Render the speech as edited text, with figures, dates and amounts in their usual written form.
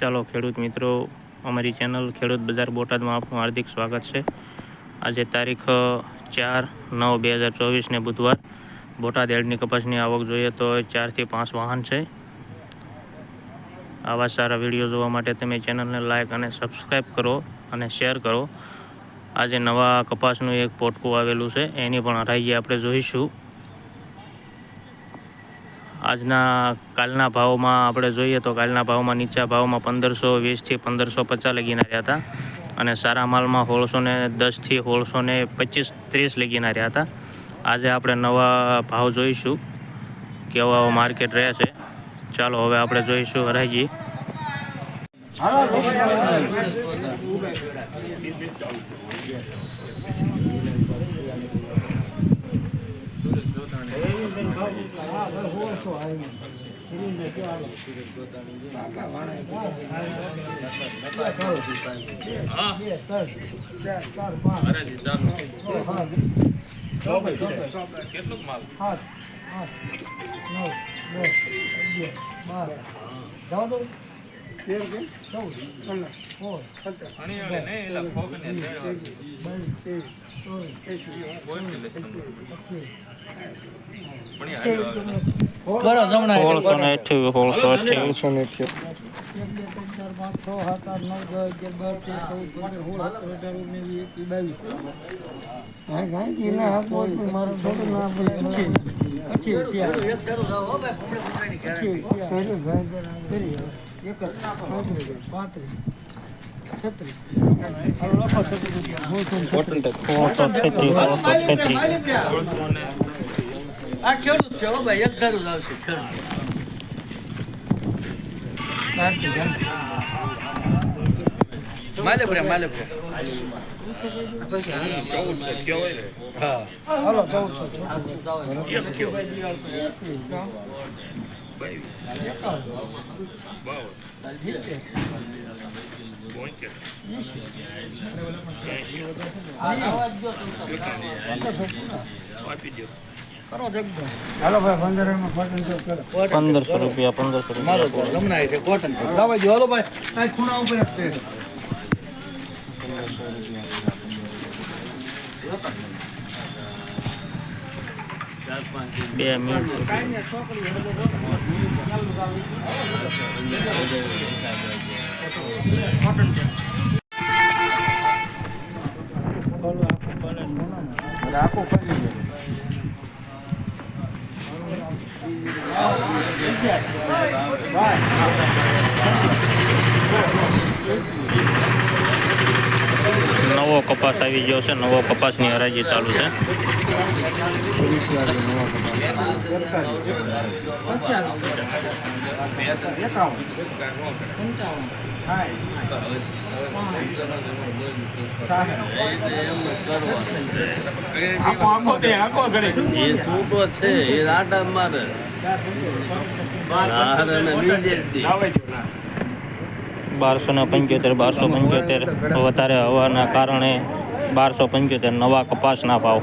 ચાલો ખેડૂત મિત્રો, અમારી ચેનલ ખેડૂત બજાર બોટાદમાં આપનું હાર્દિક સ્વાગત છે। આજે તારીખ 4/9/2024 ને બુધવાર। બોટાદ એડની કપાસની આવક જોઈએ તો 4 થી 5 વાહન છે। આવા સારા વિડીયો જોવા માટે તમે ચેનલને લાઇક અને સબસ્ક્રાઈબ કરો અને શેર કરો। આજે નવા કપાસનું એક પોટકું આવેલું છે, એની પણ હરાજી આપણે જોઈશું। આજના કાલના ભાવમાં આપણે જોઈએ તો કાલના ભાવમાં નીચા ભાવમાં 1520 થી 1550 લગીના રહ્યા હતા અને સારા માલમાં 1610 થી 1625 30 લગીના રહ્યા હતા। આજે આપણે નવા ભાવ જોઈશું કેવા માર્કેટ રહે છે। ચાલો હવે આપણે જોઈશું હરાજી। આ ખેડૂત છે ભાઈ, એક ધારું આવશે માલે ભરે હા હાલો 1400 હાલો ભાઈ 1500 રૂપિયા 1500 જમના છે કોટન લાવવા જો હાલો ભાઈ આ ખૂણા ઉપર છે 2 મિનિટ આખું ખરી નવો કપાસ આવી ગયો છે। નવો કપાસની હરાજી ચાલુ છે। એ છૂટો છે એ આટા મારે 1275 વધારે હવાના કારણે 1275 નવા કપાસના ભાવ।